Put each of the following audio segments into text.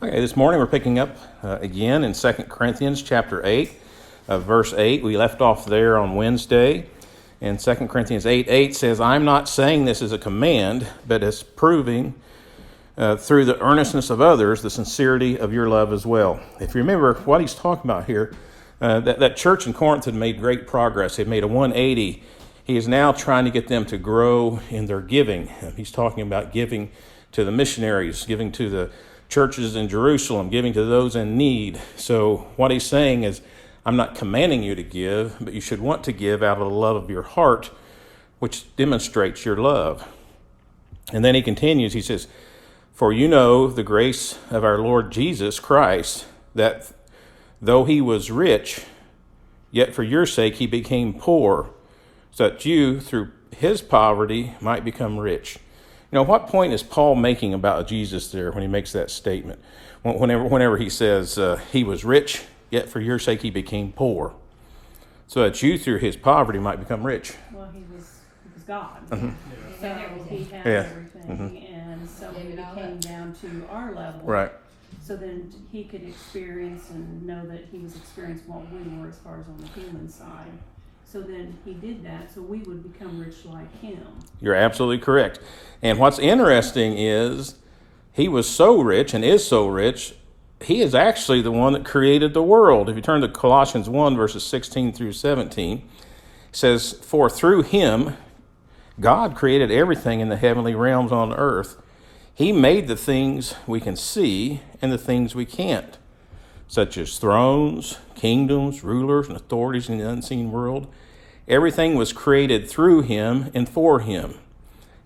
Okay, this morning we're picking up again in 2 Corinthians chapter 8, verse 8. We left off there on Wednesday. And 2 Corinthians 8:8 says, I'm not saying this as a command, but as proving through the earnestness of others the sincerity of your love as well. If you remember what he's talking about here, that church in Corinth had made great progress. They'd made a 180. He is now trying to get them to grow in their giving. He's talking about giving to the missionaries, giving to the churches in Jerusalem, giving to those in need. So what he's saying is, I'm not commanding you to give, but you should want to give out of the love of your heart, which demonstrates your love. And then he continues, he says, for you know the grace of our Lord Jesus Christ, that though he was rich, yet for your sake he became poor, so that you, through his poverty, might become rich. You know, what point is Paul making about Jesus there when he makes that statement? Whenever he says he was rich, yet for your sake he became poor, so that you through his poverty might become rich. Well, he was God. Mm-hmm. So he had everything, and so he came down to our level. Right. So then he could experience and know that he was experiencing what we were as far as on the human side. So then he did that, so we would become rich like him. You're absolutely correct. And what's interesting is he was so rich and is so rich, he is actually the one that created the world. If you turn to Colossians 1, verses 16 through 17, it says, for through him, God created everything in the heavenly realms on earth. He made the things we can see and the things we can't, such as thrones, kingdoms, rulers, and authorities in the unseen world. Everything was created through him and for him.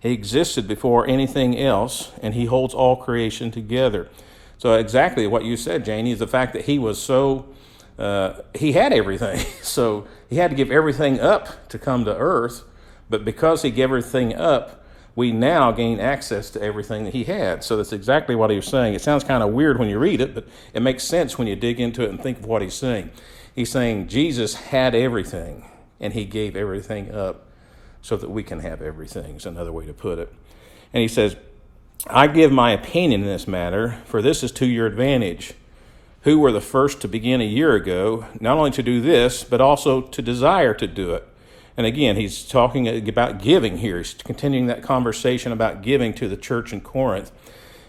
He existed before anything else, and he holds all creation together. So exactly what you said, Janie, is the fact that he was he had everything. So he had to give everything up to come to earth. But because he gave everything up, we now gain access to everything that he had. So that's exactly what he was saying. It sounds kind of weird when you read it, but it makes sense when you dig into it and think of what he's saying. He's saying Jesus had everything, and he gave everything up so that we can have everything, is another way to put it. And he says, I give my opinion in this matter, for this is to your advantage, who were the first to begin a year ago, not only to do this, but also to desire to do it. And again, he's talking about giving here. He's continuing that conversation about giving to the church in Corinth.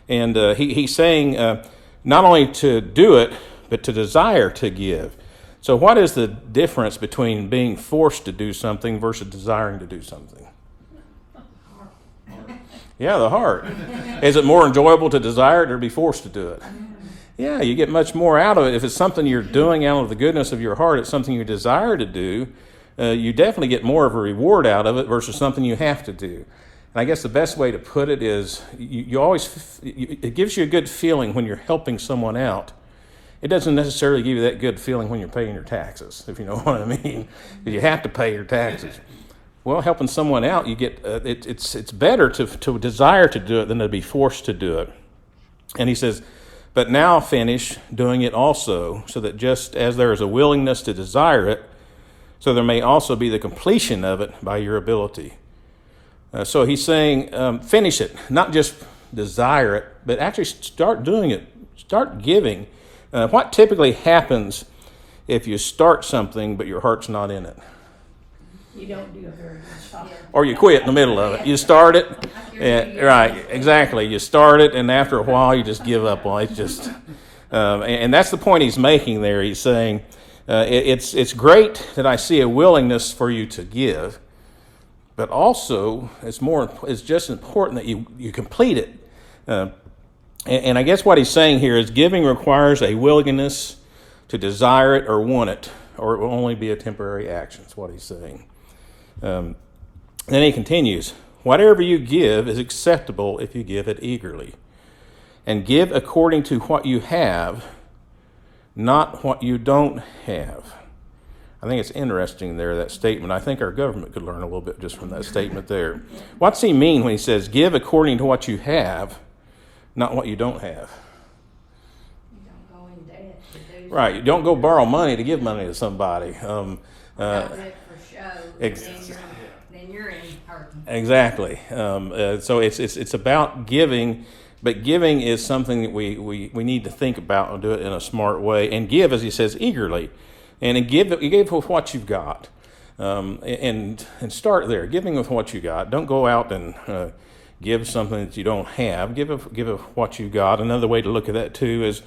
And he's saying not only to do it, but to desire to give. So what is the difference between being forced to do something versus desiring to do something? Yeah, the heart. Is it more enjoyable to desire it or be forced to do it? Yeah, you get much more out of it. If it's something you're doing out of the goodness of your heart, it's something you desire to do, you definitely get more of a reward out of it versus something you have to do. And I guess the best way to put it is it gives you a good feeling when you're helping someone out. It doesn't necessarily give you that good feeling when you're paying your taxes, if you know what I mean. You have to pay your taxes. Well, helping someone out, you get it's better to desire to do it than to be forced to do it. And he says, but now finish doing it also, so that just as there is a willingness to desire it, so there may also be the completion of it by your ability. So he's saying, finish it, not just desire it, but actually start doing it, start giving. What typically happens if you start something but your heart's not in it? You don't do a very good job. Or you quit in the middle of it. You start it, right, exactly. You start it, and after a while you just give up. Well, it's just, and that's the point he's making there. He's saying, it's great that I see a willingness for you to give, but also it's just important that you complete it. And I guess what he's saying here is giving requires a willingness to desire it or want it, or it will only be a temporary action. That's what he's saying. Then he continues, whatever you give is acceptable if you give it eagerly. And give according to what you have, not what you don't have. I think it's interesting there, that statement. I think our government could learn a little bit just from that statement there. What's he mean when he says, give according to what you have, not what you don't have? You don't go in debt to do Right, you don't go borrow money to give money to somebody. do it for show, then you're in hurting. Exactly. So it's about giving But giving is something that we need to think about and do it in a smart way. And give, as he says, eagerly. And give with what you've got. And start there, giving with what you got. Don't go out and give something that you don't have. Give of what you got. Another way to look at that, too, is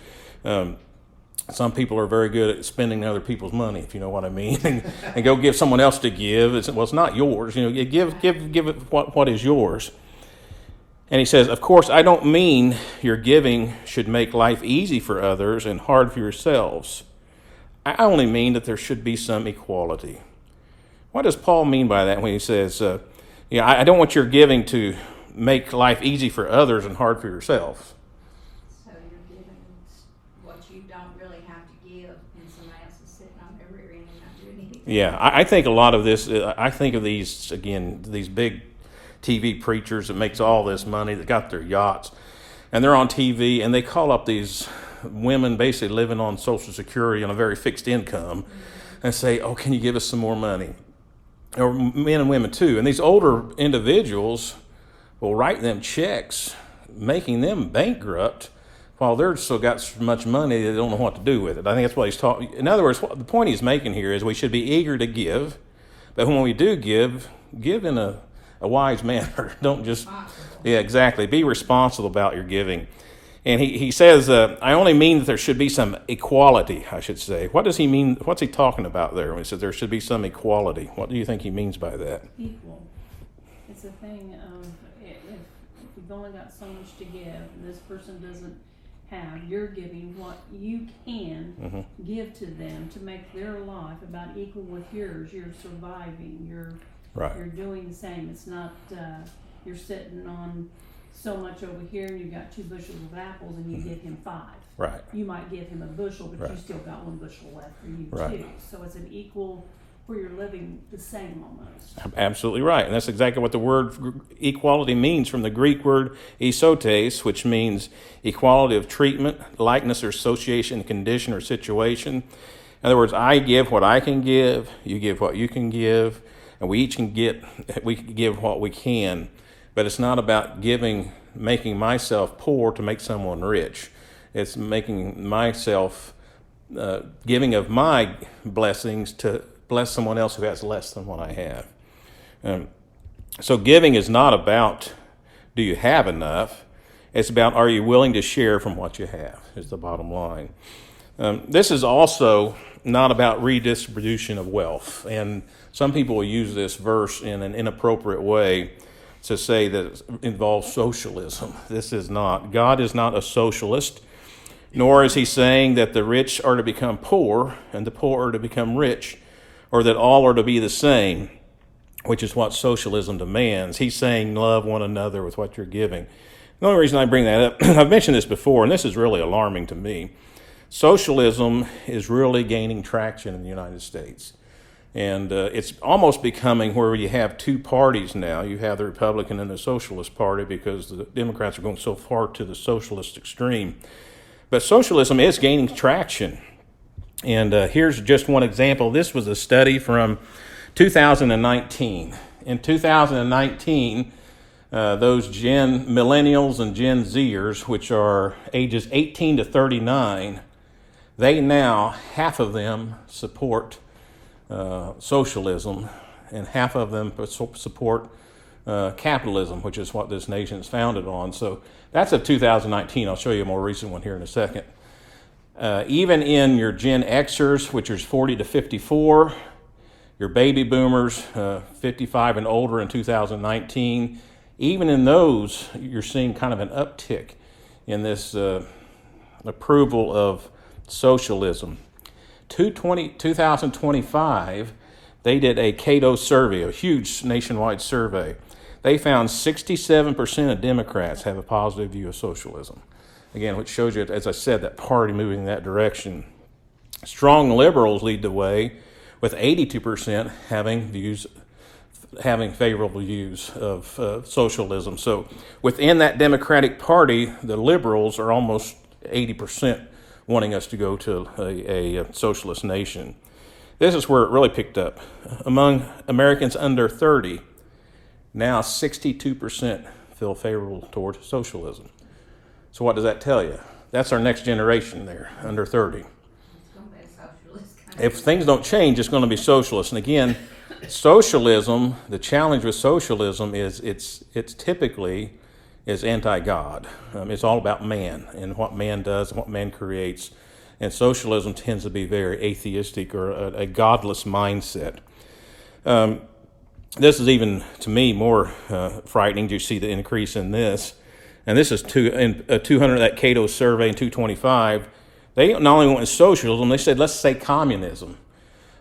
some people are very good at spending other people's money, if you know what I mean, and go give someone else to give. It's not yours. You know, give it what is yours. And he says, of course, I don't mean your giving should make life easy for others and hard for yourselves. I only mean that there should be some equality. What does Paul mean by that when he says, I don't want your giving to make life easy for others and hard for yourselves? So you're giving what you don't really have to give, and somebody else is sitting on their rear end and not doing anything. Yeah, I think a lot of this, I think of these big TV preachers that makes all this money, that got their yachts, and they're on TV, and they call up these women basically living on Social Security on a very fixed income, and say, oh, can you give us some more money? Or men and women too. And these older individuals will write them checks, making them bankrupt, while they're still got so much money they don't know what to do with it. I think that's what he's talking. In other words, the point he's making here is we should be eager to give, but when we do give in a wise manner. Don't just, yeah, exactly. Be responsible about your giving. And he says, I only mean that there should be some equality, I should say. What does he mean? What's he talking about there when he says there should be some equality? What do you think he means by that? Equal. It's a thing of if you've only got so much to give and this person doesn't have, you're giving what you can give to them to make their life about equal with yours. You're surviving. You're doing the same. It's not you're sitting on so much over here and you've got 2 bushels of apples and you give him 5. Right. You might give him a bushel, but you still got 1 bushel left for you too. So it's an equal where you're living the same almost. Absolutely right. And that's exactly what the word equality means from the Greek word isotes, which means equality of treatment, likeness or association, condition or situation. In other words, I give what I can give, you give what you can give, and we can give what we can. But it's not about making myself poor to make someone rich. It's making myself, giving of my blessings to bless someone else who has less than what I have. So giving is not about, do you have enough? It's about, are you willing to share from what you have, is the bottom line. This is also not about redistribution of wealth. And some people will use this verse in an inappropriate way to say that it involves socialism. This is not. God is not a socialist, nor is he saying that the rich are to become poor and the poor are to become rich, or that all are to be the same, which is what socialism demands. He's saying love one another with what you're giving. The only reason I bring that up, I've mentioned this before, and this is really alarming to me. Socialism is really gaining traction in the United States. And it's almost becoming where you have 2 parties now. You have the Republican and the Socialist Party because the Democrats are going so far to the socialist extreme. But socialism is gaining traction. And here's just one example. This was a study from 2019. In 2019, those millennials and Gen Zers, which are ages 18 to 39, they now, half of them support socialism, and half of them support capitalism, which is what this nation is founded on. So that's of 2019. I'll show you a more recent one here in a second. Even in your Gen Xers, which is 40 to 54, your baby boomers, 55 and older in 2019, even in those, you're seeing kind of an uptick in this approval of socialism. 2025, they did a Cato survey, a huge nationwide survey. They found 67% of Democrats have a positive view of socialism. Again, which shows you, as I said, that party moving in that direction. Strong liberals lead the way, with 82% having favorable views of socialism. So within that Democratic Party, the liberals are almost 80% wanting us to go to a socialist nation. This is where it really picked up. Among Americans under 30, now 62% feel favorable towards socialism. So what does that tell you? That's our next generation there, under 30. It's gonna be a socialist kind If things don't change, it's going to be socialist. And again, socialism, the challenge with socialism is it's typically is anti-God. It's all about man and what man does and what man creates. And socialism tends to be very atheistic or a godless mindset. This is even, to me, more frightening. You see the increase in this. And this is 200, that Cato survey in 225. They not only went with socialism, they said, let's say communism.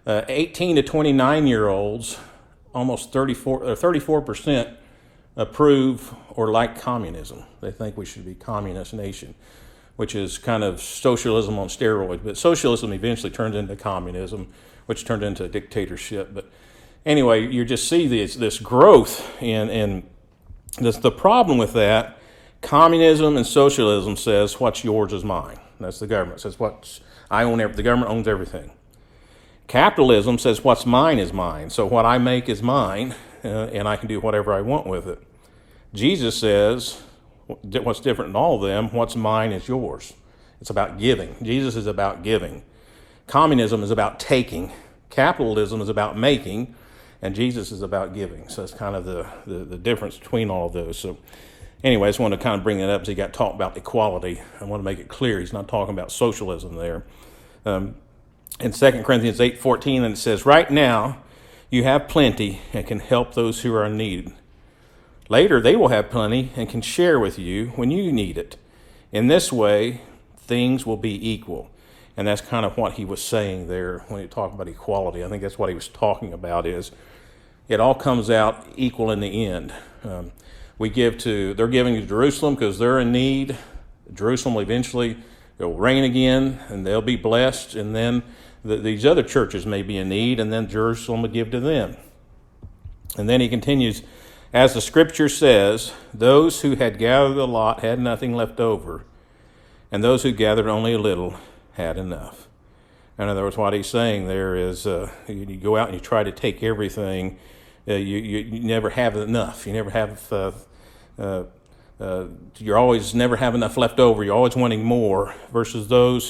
18 to 29-year-olds, almost 34% approve or like communism. They think we should be a communist nation, which is kind of socialism on steroids. But socialism eventually turned into communism, which turned into a dictatorship. But anyway, you just see this growth in this. The problem with that, communism and socialism says what's yours is mine. That's the government. It says I own the government owns everything. Capitalism says what's mine is mine. So what I make is mine, and I can do whatever I want with it. Jesus says what's different in all of them, what's mine is yours. It's about giving. Jesus is about giving. Communism is about taking. Capitalism is about making, and Jesus is about giving. So it's kind of the difference between all of those. So anyway, I just want to kind of bring that up as he got talked about equality. I want to make it clear he's not talking about socialism there. In 2 Corinthians 8:14, and it says, right now you have plenty and can help those who are in need. Later they will have plenty and can share with you when you need it. In this way, things will be equal. And that's kind of what he was saying there when he talked about equality. I think that's what he was talking about is it all comes out equal in the end. They're giving to Jerusalem because they're in need. Jerusalem will eventually, it will reign again and they'll be blessed. And then these other churches may be in need, and then Jerusalem will give to them. And then he continues, as the scripture says, those who had gathered a lot had nothing left over, and those who gathered only a little had enough. In other words, what he's saying there is you go out and you try to take everything, you never have enough. You never have, you always never have enough left over. You're always wanting more, versus those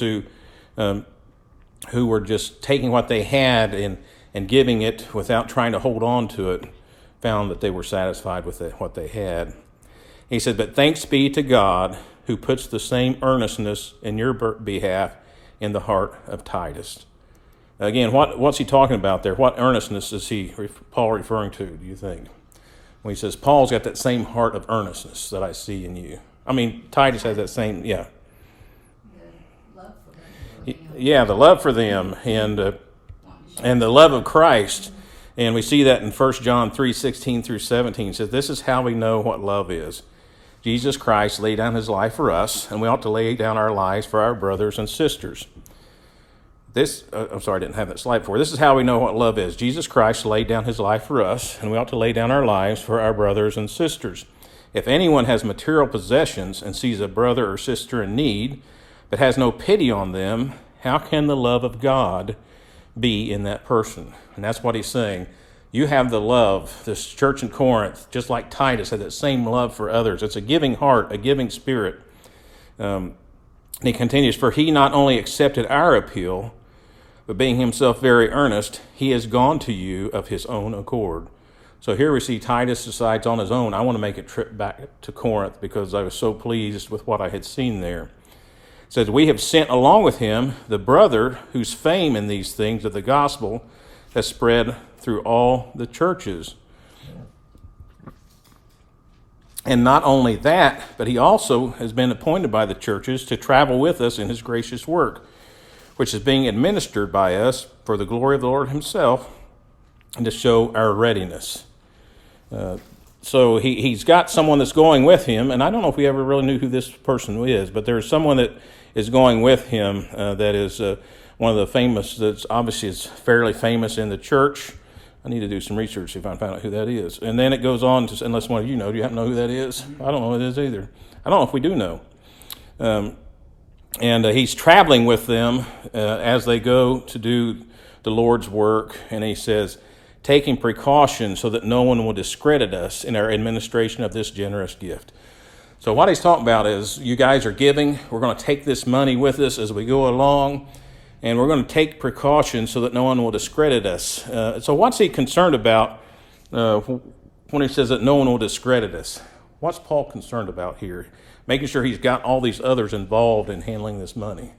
who were just taking what they had and giving it without trying to hold on to it, found that they were satisfied with what they had. He said, but thanks be to God who puts the same earnestness in your behalf in the heart of Titus. Again, what's he talking about there? What earnestness is Paul referring to, do you think? When he says, Paul's got that same heart of earnestness that I see in you. I mean, Titus has that same, yeah. of love for them. Yeah, the love for them and the love of Christ. And we see that in 1 John 3:16 through 17. It says, this is how we know what love is. Jesus Christ laid down his life for us, and we ought to lay down our lives for our brothers and sisters. I'm sorry, I didn't have that slide before. This is how we know what love is. Jesus Christ laid down his life for us, and we ought to lay down our lives for our brothers and sisters. If anyone has material possessions and sees a brother or sister in need, but has no pity on them, how can the love of God be in that person? And that's what he's saying. You have the love. This church in Corinth, just like Titus, had that same love for others. It's a giving heart, a giving spirit. He continues, for he not only accepted our appeal, but being himself very earnest, he has gone to you of his own accord. So here we see Titus decides on his own, I want to make a trip back to Corinth because I was so pleased with what I had seen there. It says, we have sent along with him the brother whose fame in these things of the gospel has spread through all the churches. And not only that, but he also has been appointed by the churches to travel with us in his gracious work, which is being administered by us for the glory of the Lord himself and to show our readiness. So he's got someone that's going with him, and I don't know if we ever really knew who this person is, but there's someone that is going with him that is one of the famous, that's obviously is fairly famous in the church. I need to do some research if I find out who that is. And then it goes on to, unless one of you know, do you happen to know who that is? I don't know who it is either. I don't know if we do know. And he's traveling with them as they go to do the Lord's work. And he says, taking precautions so that no one will discredit us in our administration of this generous gift. So what he's talking about is you guys are giving. We're going to take this money with us as we go along, and we're going to take precautions so that no one will discredit us. So what's he concerned about when he says that no one will discredit us? What's Paul concerned about here? Making sure he's got all these others involved in handling this money.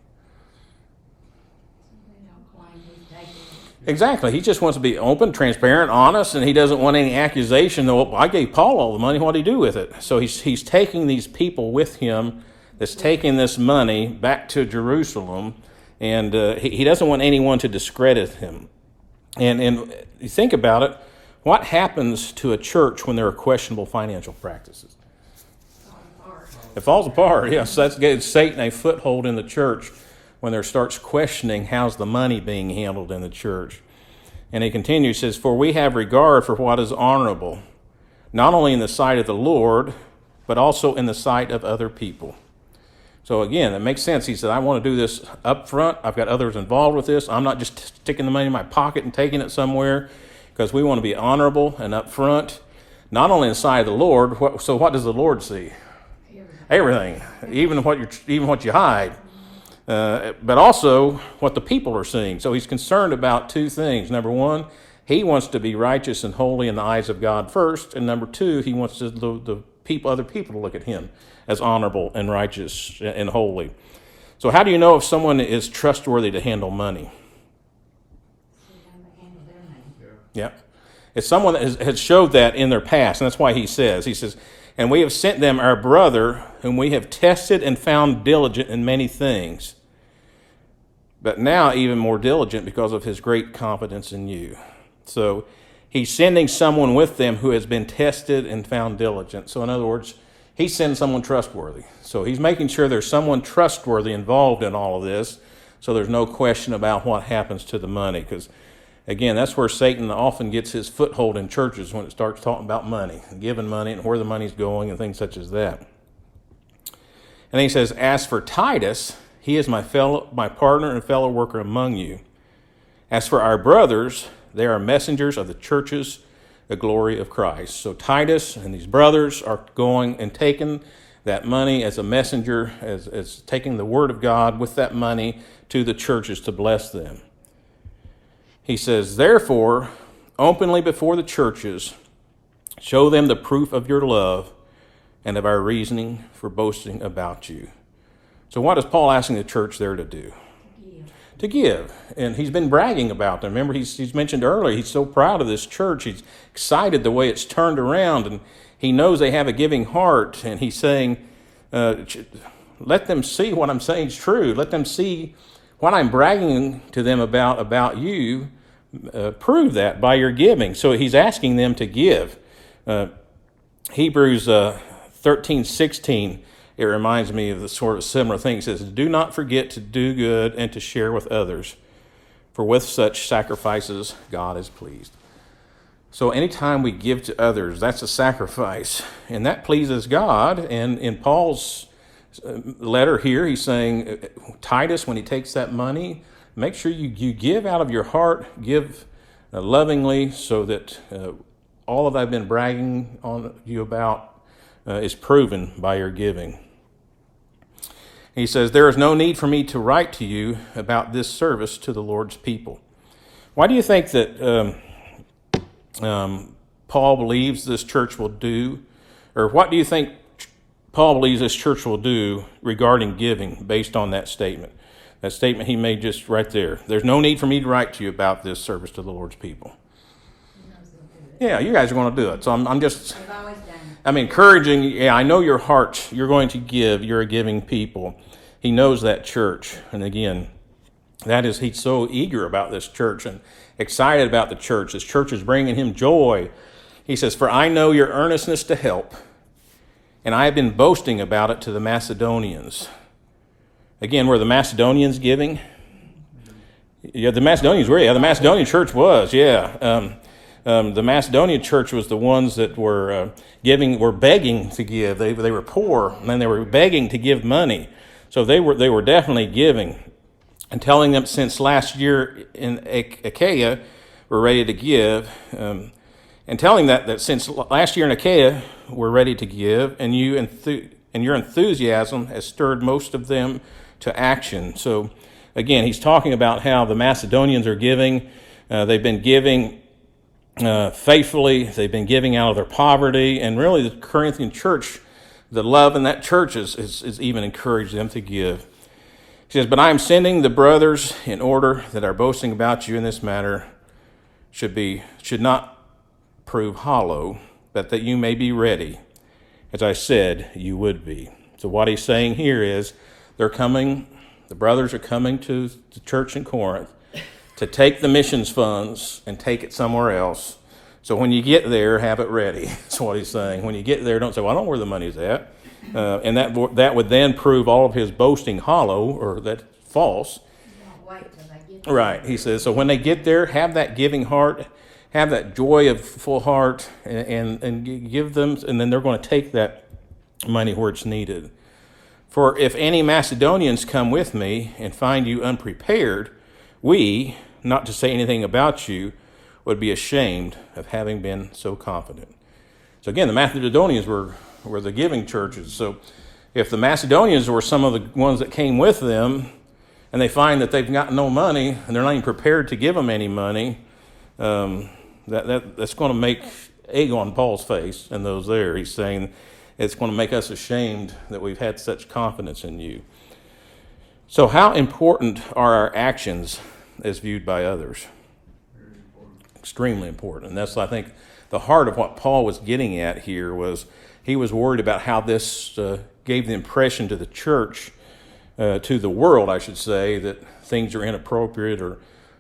They don't claim he's taking it. Exactly. He just wants to be open, transparent, honest, and he doesn't want any accusation. Well, I gave Paul all the money. What did he do with it? So he's taking these people with him that's taking this money back to Jerusalem, and he doesn't want anyone to discredit him. And you think about it, what happens to a church when there are questionable financial practices? It falls apart, yes. That's giving Satan a foothold in the church when there starts questioning how's the money being handled in the church. And he continues, says, for we have regard for what is honorable, not only in the sight of the Lord, but also in the sight of other people. So again, it makes sense. He said, I want to do this up front. I've got others involved with this. I'm not just sticking the money in my pocket and taking it somewhere, because we want to be honorable and up front, not only in the sight of the Lord. So what does the Lord see? Everything, even what you hide, but also what the people are seeing. So he's concerned about two things. Number one, he wants to be righteous and holy in the eyes of God first, and number two, he wants other people to look at him as honorable and righteous and holy. So how do you know if someone is trustworthy to handle money? Yeah, it's someone that has showed that in their past, and that's why he says, and we have sent them our brother, whom we have tested and found diligent in many things, but now even more diligent because of his great confidence in you. So he's sending someone with them who has been tested and found diligent. So in other words, he's sending someone trustworthy. So he's making sure there's someone trustworthy involved in all of this, so there's no question about what happens to the money. Because again, that's where Satan often gets his foothold in churches, when it starts talking about money and giving money and where the money's going and things such as that. And then he says, as for Titus, he is my partner and fellow worker among you. As for our brothers, they are messengers of the churches, the glory of Christ. So Titus and these brothers are going and taking that money as a messenger, as taking the word of God with that money to the churches to bless them. He says, therefore, openly before the churches, show them the proof of your love and of our reasoning for boasting about you. So what is Paul asking the church there to do? To give. And he's been bragging about them. Remember, he's mentioned earlier, he's so proud of this church. He's excited the way it's turned around, and he knows they have a giving heart. And he's saying, let them see what I'm saying is true. Let them see what I'm bragging to them about you. Prove that by your giving. So he's asking them to give. Hebrews 13:16, it reminds me of the sort of similar thing. It says, do not forget to do good and to share with others, for with such sacrifices God is pleased. So anytime we give to others, that's a sacrifice, and that pleases God. And in Paul's letter here, he's saying, Titus, when he takes that money, make sure you give out of your heart, give lovingly, so that all that I've been bragging on you about is proven by your giving. He says, there is no need for me to write to you about this service to the Lord's people. Why do you think that Paul believes this church will do, or what do you think Paul believes this church will do regarding giving based on that statement? That statement he made just right there. There's no need for me to write to you about this service to the Lord's people. Yeah, you guys are going to do it. So I'm just... They've always done it. I'm encouraging, I know your heart, you're going to give, you're a giving people. He knows that church. And again, he's so eager about this church and excited about the church. This church is bringing him joy. He says, for I know your earnestness to help, and I have been boasting about it to the Macedonians. Again, were the Macedonians giving? Yeah, the Macedonians were. Yeah, the Macedonian church was. Yeah. The Macedonian church was the ones that were begging to give. They were poor, and they were begging to give money. So they were definitely giving, and telling them since last year in Achaia we're ready to give, and telling that since last year in Achaia we're ready to give, and you and your enthusiasm has stirred most of them to action. So, again, he's talking about how the Macedonians are giving. They've been giving faithfully. They've been giving out of their poverty, and really the Corinthian church, the love in that church is even encouraged them to give. He says, "But I am sending the brothers in order that our boasting about you in this matter should not prove hollow, but that you may be ready, as I said you would be." So what he's saying here is the brothers are coming to the church in Corinth to take the missions funds and take it somewhere else. So when you get there, have it ready. That's what he's saying. When you get there, don't say, "Well, I don't know where the money's at." And that would then prove all of his boasting hollow, or that false. Don't wait till they get there. Right, he says, so when they get there, have that giving heart, have that joy of full heart, and give them, and then they're going to take that money where it's needed. "For if any Macedonians come with me and find you unprepared, we, not to say anything about you, would be ashamed of having been so confident." So again, the Macedonians were the giving churches. So if the Macedonians were some of the ones that came with them, and they find that they've got no money, and they're not even prepared to give them any money, that's going to make egg on Paul's face and those there. He's saying it's going to make us ashamed that we've had such confidence in you. So how important are our actions as viewed by others? Very important. Extremely important. And that's, I think, the heart of what Paul was getting at here. Was he was worried about how this gave the impression to the church, to the world, I should say, that things are inappropriate, or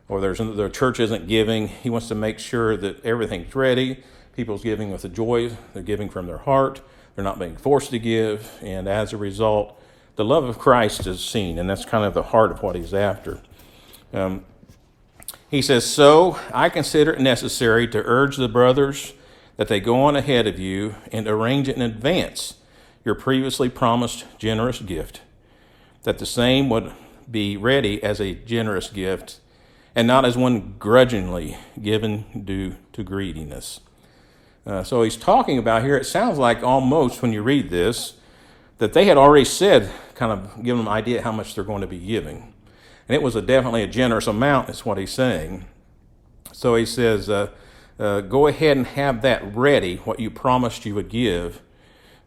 the church isn't giving. He wants to make sure that everything's ready. People's giving with a joy. They're giving from their heart. They're not being forced to give. And as a result, the love of Christ is seen. And that's kind of the heart of what he's after. He says, "So I consider it necessary to urge the brothers that they go on ahead of you and arrange in advance your previously promised generous gift, that the same would be ready as a generous gift, and not as one grudgingly given due to greediness." So he's talking about here, it sounds like almost when you read this, that they had already said, kind of given them an idea how much they're going to be giving. And it was definitely a generous amount, is what he's saying. So he says, go ahead and have that ready, what you promised you would give,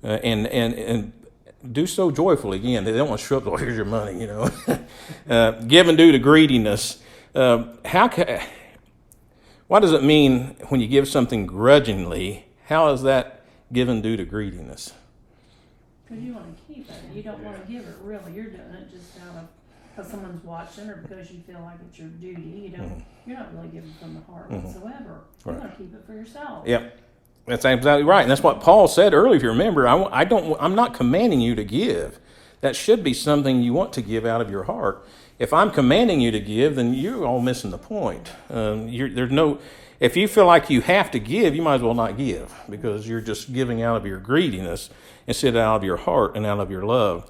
and do so joyfully. Again, they don't want to show up, "Oh, here's your money," given due to greediness. What does it mean when you give something grudgingly? How is that given due to greediness? Because you want to keep it. You don't want to give it really. You're doing it just out of because someone's watching, or because you feel like it's your duty. You're not really giving from the heart whatsoever. You want to keep it for yourself. Yep, that's exactly right, and that's what Paul said earlier. If you remember, I'm not commanding you to give. That should be something you want to give out of your heart. If I'm commanding you to give, then you're all missing the point. If you feel like you have to give, you might as well not give, because you're just giving out of your greediness instead of out of your heart and out of your love.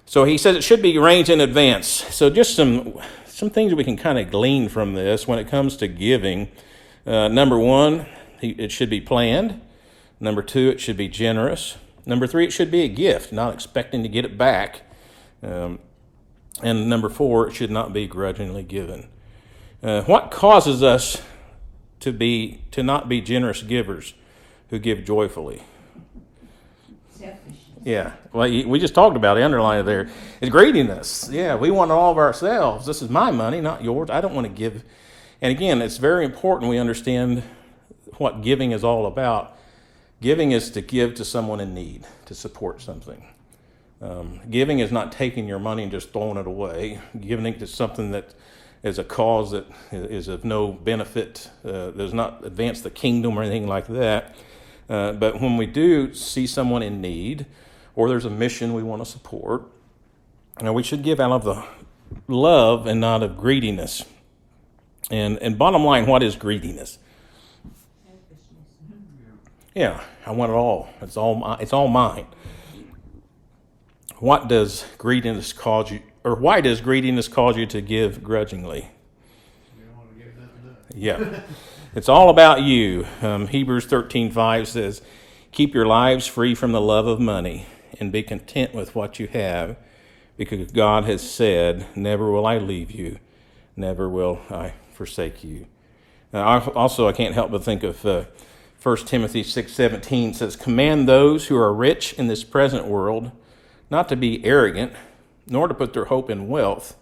So he says it should be arranged in advance. So just some things we can kind of glean from this when it comes to giving. Number one, it should be planned. Number two, it should be generous. Number three, it should be a gift, not expecting to get it back. And number four, it should not be grudgingly given. What causes us to not be generous givers who give joyfully? Selfishness. Yeah, well, we just talked about it, underlined it there. It's greediness. Yeah, we want all of ourselves. This is my money, not yours. I don't want to give. And again, it's very important we understand what giving is all about. Giving is to give to someone in need, to support something. Giving is not taking your money and just throwing it away. Giving to something that is a cause that is of no benefit, does not advance the kingdom or anything like that. But when we do see someone in need, or there's a mission we want to support, we should give out of the love and not of greediness. And bottom line, what is greediness? Yeah, I want it all. It's all mine. What does greediness cause you, or why does greediness cause you to give grudgingly? You don't want to give nothing up. Yeah, it's all about you. Hebrews 13:5 says, "Keep your lives free from the love of money, and be content with what you have, because God has said, never will I leave you, never will I forsake you. I can't help but think of 1 Timothy 6:17 says, command those who are rich in this present world not to be arrogant, nor to put their hope in wealth,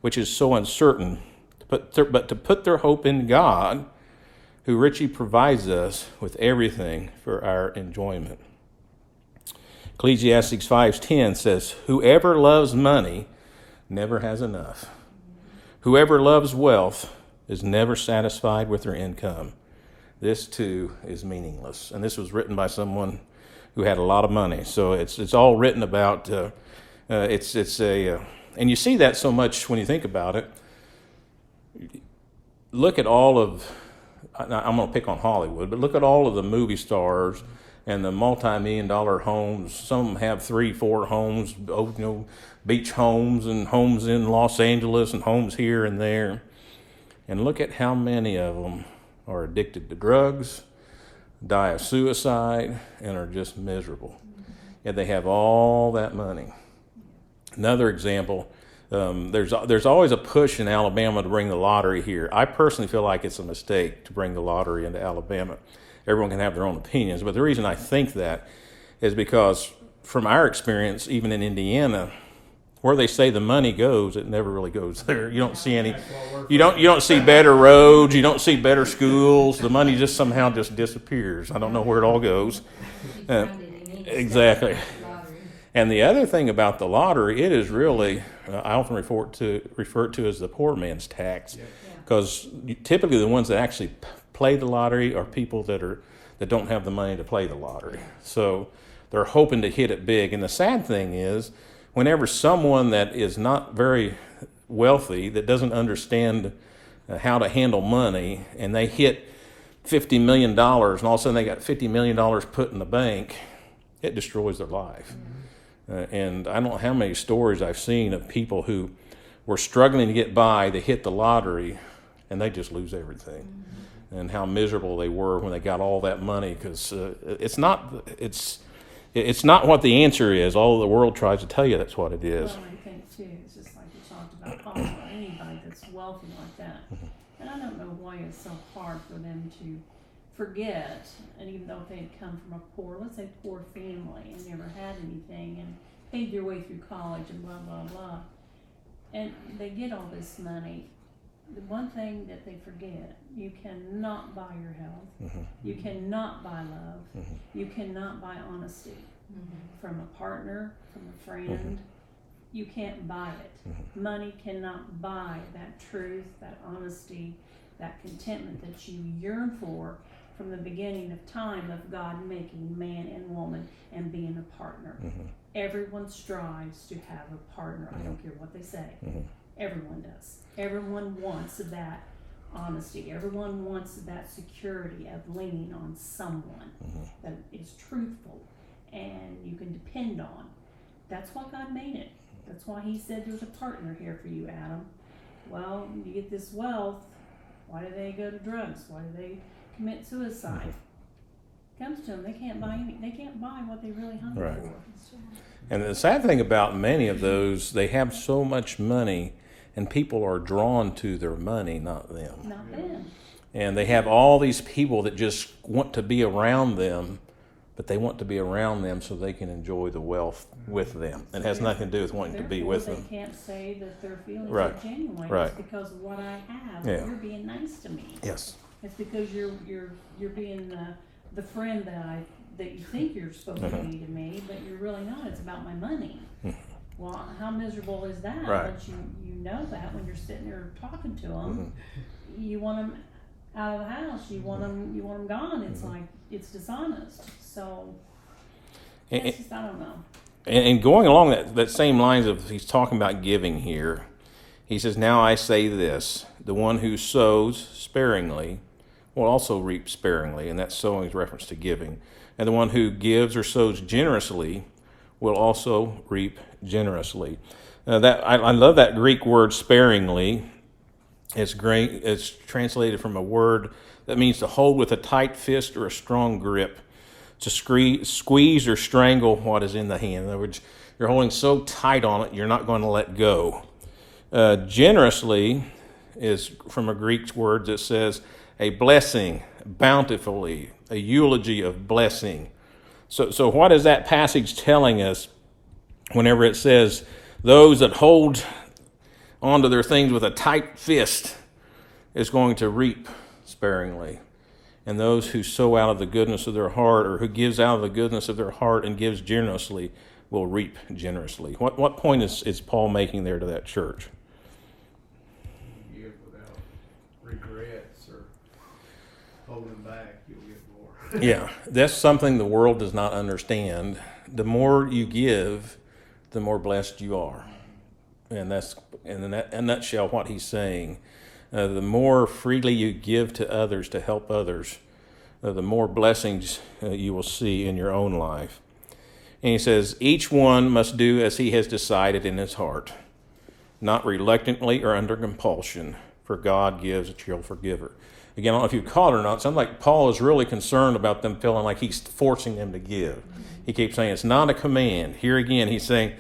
which is so uncertain, but to put their hope in God, who richly provides us with everything for our enjoyment. Ecclesiastes 5:10 says, whoever loves money never has enough. Whoever loves wealth is never satisfied with their income. This too is meaningless. And this was written by someone who had a lot of money. So it's all written about, and you see that so much when you think about it. Look at all of, I'm going to pick on Hollywood, but look at all of the movie stars and the multi-million-dollar homes. Some have 3-4 homes, beach homes and homes in Los Angeles and homes here and there. And look at how many of them are addicted to drugs, die of suicide, and are just miserable. Yet they have all that money. Another example, there's always a push in Alabama to bring the lottery here. I personally feel like it's a mistake to bring the lottery into Alabama. Everyone can have their own opinions, but the reason I think that is because from our experience, even in Indiana, where they say the money goes, it never really goes there. You don't see any, you don't see better roads, you don't see better schools. The money just somehow just disappears. I don't know where it all goes. Exactly. And the other thing about the lottery, it is really, I often refer to as the poor man's tax, because typically the ones that actually play the lottery are people that don't have the money to play the lottery. So they're hoping to hit it big. And the sad thing is, whenever someone that is not very wealthy, that doesn't understand how to handle money, and they hit $50 million, and all of a sudden they got $50 million put in the bank, it destroys their life. And I don't know how many stories I've seen of people who were struggling to get by, they hit the lottery, and they just lose everything. And how miserable they were when they got all that money, because it's not what the answer is. All the world tries to tell you that's what it is. Well, I think too, it's just like you talked about Paul, or anybody that's wealthy like that. And I don't know why it's so hard for them to forget, and even though they had come from a poor, let's say poor family, and never had anything, and paid their way through college and blah, blah, blah, and they get all this money, the one thing that they forget, you cannot buy your health, you cannot buy love, you cannot buy honesty from a partner, from a friend. You can't buy it. Money cannot buy that truth, that honesty, that contentment that you yearn for from the beginning of time of God making man and woman and being a partner. Everyone strives to have a partner. I don't care what they say. Everyone does. Everyone wants that honesty. Everyone wants that security of leaning on someone that is truthful and you can depend on. That's why God made it. That's why he said there's a partner here for you, Adam. Well, you get this wealth, why do they go to drugs? Why do they commit suicide? Comes to them, they can't buy what they really hunger for. And the sad thing about many of those, they have so much money, and people are drawn to their money, not them. Not them. And they have all these people that just want to be around them, but they want to be around them so they can enjoy the wealth with them. It has nothing to do with wanting to be with them. They can't say that their feelings Right. are genuine. Right. It's because of what I have. Yeah. You're being nice to me. Yes. It's because you're being the friend that you think you're supposed to be to me, but you're really not. It's about my money. Well, how miserable is that? Right. But you know that when you're sitting there talking to them, you want them out of the house. You want them gone. It's like it's dishonest. So it's just, I don't know. And going along that same lines of, he's talking about giving here. He says, now I say this, the one who sows sparingly will also reap sparingly, and that sowing is reference to giving. And the one who gives or sows generously will also reap generously. I love that Greek word sparingly. It's great. It's translated from a word that means to hold with a tight fist or a strong grip. to squeeze or strangle what is in the hand. In other words, you're holding so tight on it, you're not going to let go. Generously is from a Greek word that says a blessing, bountifully, a eulogy of blessing. So what is that passage telling us whenever it says those that hold onto their things with a tight fist is going to reap sparingly? And those who sow out of the goodness of their heart, or who gives out of the goodness of their heart and gives generously, will reap generously. What point is Paul making there to that church? Give without regrets or holding back, you'll get more. Yeah, that's something the world does not understand. The more you give, the more blessed you are. And that's, in a nutshell, what he's saying. The more freely you give to others to help others, the more blessings you will see in your own life. And he says, each one must do as he has decided in his heart, not reluctantly or under compulsion, for God gives a cheerful giver. Again, I don't know if you caught it or not, it sounds like Paul is really concerned about them feeling like he's forcing them to give. He keeps saying it's not a command. Here again, he's saying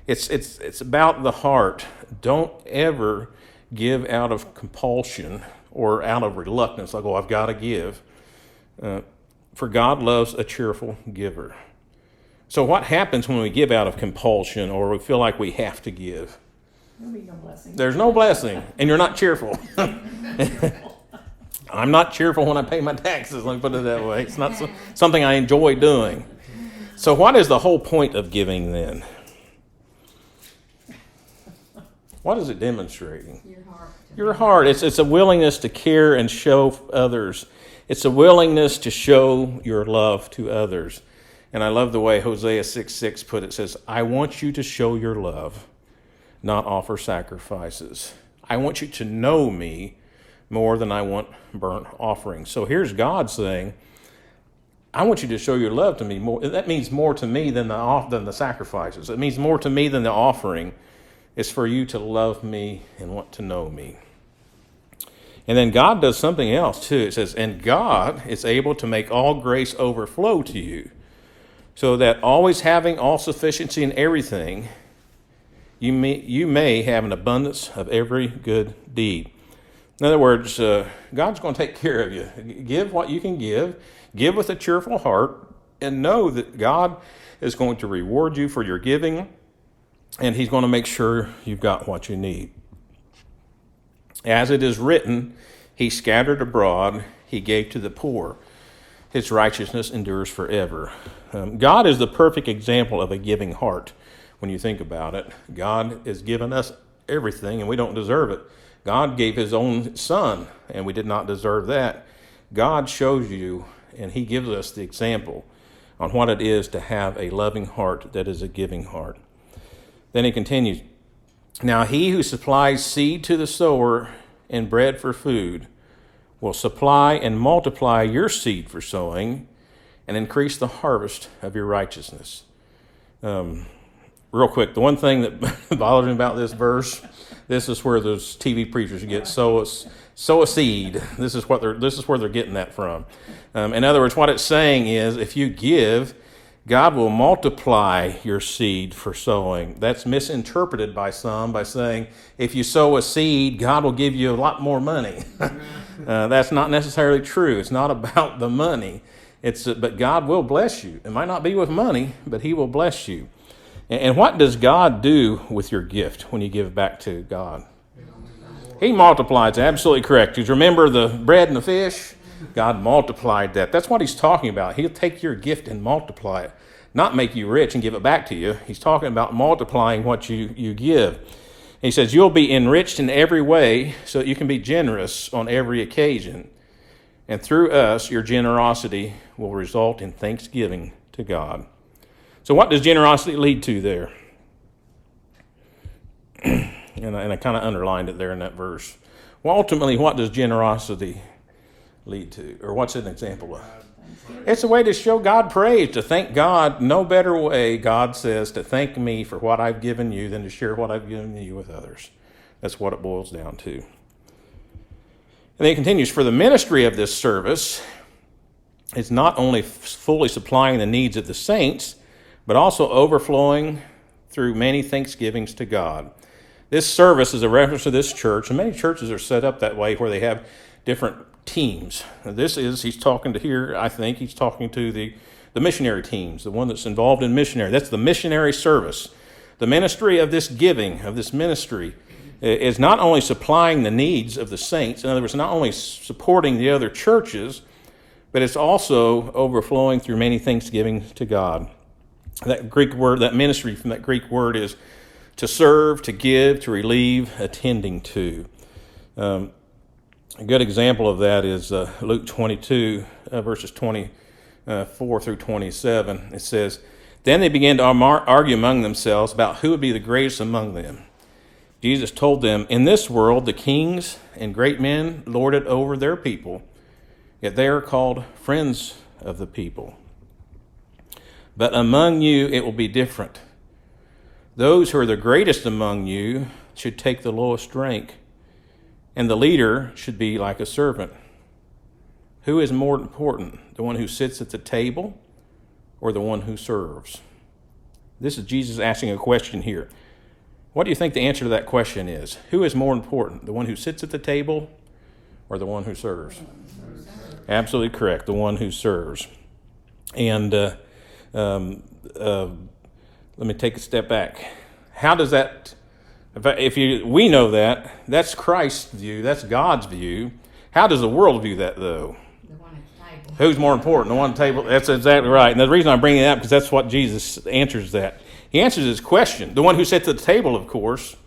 it's about the heart. Don't ever give out of compulsion or out of reluctance, like, oh, I've got to give. For God loves a cheerful giver. So what happens when we give out of compulsion or we feel like we have to give? There'll be no blessing. There's no blessing, and you're not cheerful. I'm not cheerful when I pay my taxes, let me put it that way. It's not something I enjoy doing. So what is the whole point of giving then? What is it demonstrating? Your heart. Your heart. It's a willingness to care and show others. It's a willingness to show your love to others. And I love the way Hosea 6:6 put it. It says, I want you to show your love, not offer sacrifices. I want you to know me more than I want burnt offerings. So here's God saying, I want you to show your love to me more. That means more to me than the sacrifices. It means more to me than the offering. It's for you to love me and want to know me. And then God does something else too. It says, and God is able to make all grace overflow to you, so that always having all sufficiency in everything, you may have an abundance of every good deed. In other words, God's going to take care of you. Give what you can give with a cheerful heart, and know that God is going to reward you for your giving, and he's going to make sure you've got what you need. As it is written, he scattered abroad, he gave to the poor. His righteousness endures forever. God is the perfect example of a giving heart. When you think about it, God has given us everything, and we don't deserve it. God gave his own son, and we did not deserve that. God shows you, and he gives us the example on what it is to have a loving heart that is a giving heart. Then he continues, now he who supplies seed to the sower and bread for food will supply and multiply your seed for sowing and increase the harvest of your righteousness. Real quick, the one thing that bothers me about this verse, this is where those TV preachers get sow a seed. This is where they're getting that from. In other words, what it's saying is, if you give, God will multiply your seed for sowing. That's misinterpreted by some by saying, if you sow a seed, God will give you a lot more money. That's not necessarily true. It's not about the money. But God will bless you. It might not be with money, but he will bless you. And what does God do with your gift when you give back to God? He multiplies. Absolutely correct. You remember the bread and the fish? God multiplied that. That's what he's talking about. He'll take your gift and multiply it, not make you rich and give it back to you. He's talking about multiplying what you give. He says, you'll be enriched in every way so that you can be generous on every occasion. And through us, your generosity will result in thanksgiving to God. So what does generosity lead to there? And I kind of underlined it there in that verse. Well, ultimately, what does generosity lead to? Or what's it an example of? It's a way to show God praise, to thank God. No better way, God says, to thank me for what I've given you than to share what I've given you with others. That's what it boils down to. And then it continues, for the ministry of this service is not only fully supplying the needs of the saints, but also overflowing through many thanksgivings to God. This service is a reference to this church, and many churches are set up that way where they have different teams. He's talking to here, I think, he's talking to the missionary teams, the one that's involved in missionary. That's the missionary service. The ministry of this giving, of this ministry, is not only supplying the needs of the saints, in other words, not only supporting the other churches, but it's also overflowing through many thanksgivings to God. That Greek word, that ministry from that Greek word is to serve, to give, to relieve, attending to. A good example of that is Luke 22, verses 24 through 27. It says, "Then they began to argue among themselves about who would be the greatest among them. Jesus told them, 'In this world the kings and great men lord it over their people, yet they are called friends of the people. But among you it will be different. Those who are the greatest among you should take the lowest rank, and the leader should be like a servant. Who is more important, the one who sits at the table or the one who serves?'" This is Jesus asking a question here. What do you think the answer to that question is? Who is more important, the one who sits at the table or the one who serves? Absolutely correct, the one who serves. And let me take a step back. How does that, we know that, that's Christ's view, that's God's view. How does the world view that, though? The one at the table. Who's more important? The one at the table? That's exactly right. And the reason I'm bringing it up, because that's what Jesus answers that. He answers his question. The one who sits at the table, of course,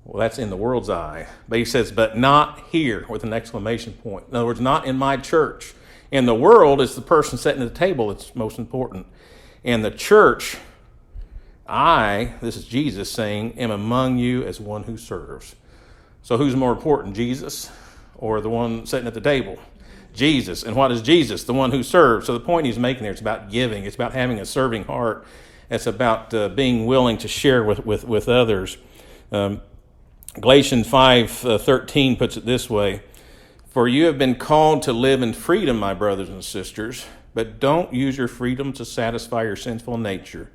well, that's in the world's eye. But he says, but not here, with an exclamation point. In other words, not in my church. In the world, it's the person sitting at the table that's most important. In the church, this is Jesus saying, am among you as one who serves. So who's more important, Jesus or the one sitting at the table? Jesus. And what is Jesus? The one who serves. So the point he's making there, it's about giving. It's about having a serving heart. It's about being willing to share with others. Galatians 5:13 puts it this way: "For you have been called to live in freedom, my brothers and sisters, but don't use your freedom to satisfy your sinful nature.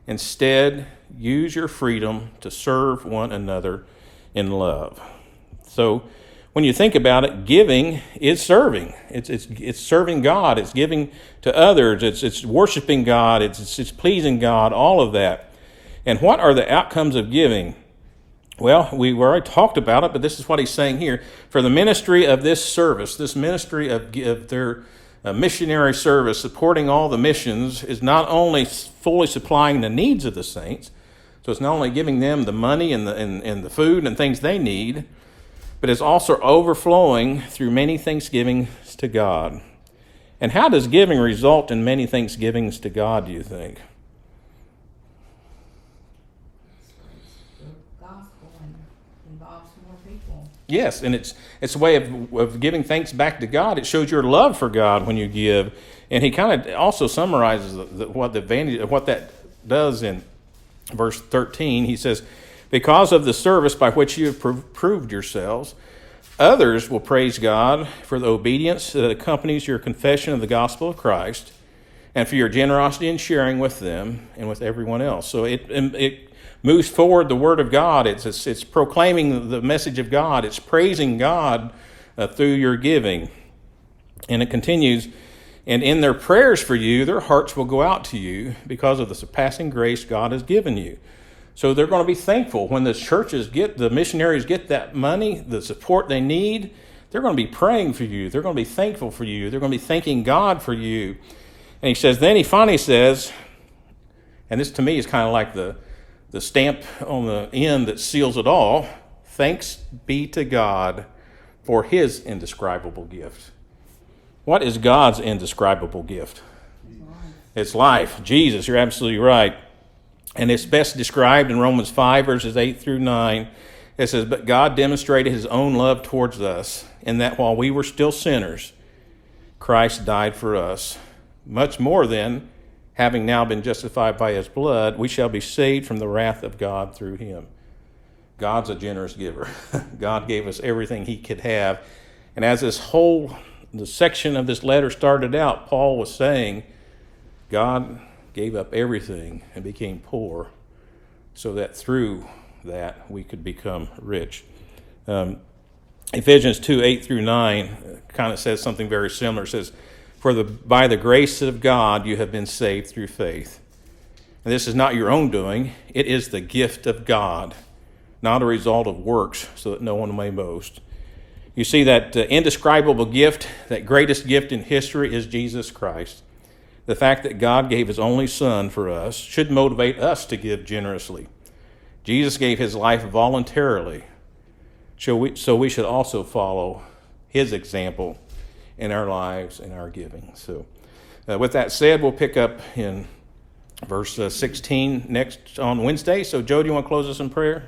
Instead, use your freedom to serve one another in love." So when you think about it, giving is serving. It's serving God. It's giving to others. It's worshiping God. It's pleasing God, all of that. And what are the outcomes of giving? Well, we already talked about it, but this is what he's saying here. For the ministry of this service, this ministry of their missionary service, supporting all the missions, is not only fully supplying the needs of the saints, so it's not only giving them the money and the food and things they need, but it's also overflowing through many thanksgivings to God. And how does giving result in many thanksgivings to God, do you think? The gospel and involves more people. Yes, and it's a way of giving thanks back to God. It shows your love for God when you give. And he kind of also summarizes what the advantage of what that does in verse 13. He says, "Because of the service by which you have proved yourselves, others will praise God for the obedience that accompanies your confession of the gospel of Christ, and for your generosity in sharing with them and with everyone else." So it moves forward the word of God. It's proclaiming the message of God. It's praising God through your giving. And it continues, "And in their prayers for you, their hearts will go out to you because of the surpassing grace God has given you." So they're going to be thankful when the missionaries get that money, the support they need. They're going to be praying for you. They're going to be thankful for you. They're going to be thanking God for you. And he says, then he finally says, and this to me is kind of like the stamp on the end that seals it all: "Thanks be to God for his indescribable gift." What is God's indescribable gift? It's life. Jesus, you're absolutely right. And it's best described in Romans 5, verses 8 through 9. It says, "But God demonstrated his own love towards us, in that while we were still sinners, Christ died for us. Much more then, having now been justified by his blood, we shall be saved from the wrath of God through him." God's a generous giver. God gave us everything he could have. And as this whole the section of this letter started out, Paul was saying God gave up everything and became poor so that through that we could become rich. Ephesians 2:8-9 kind of says something very similar. It says, by the grace of God you have been saved through faith. And this is not your own doing. It is the gift of God, not a result of works, so that no one may boast. You see, that indescribable gift, that greatest gift in history is Jesus Christ. The fact that God gave his only Son for us should motivate us to give generously. Jesus gave his life voluntarily, so we should also follow his example in our lives and our giving. So with that said, we'll pick up in verse 16 next on Wednesday. So Joe, do you want to close us in prayer?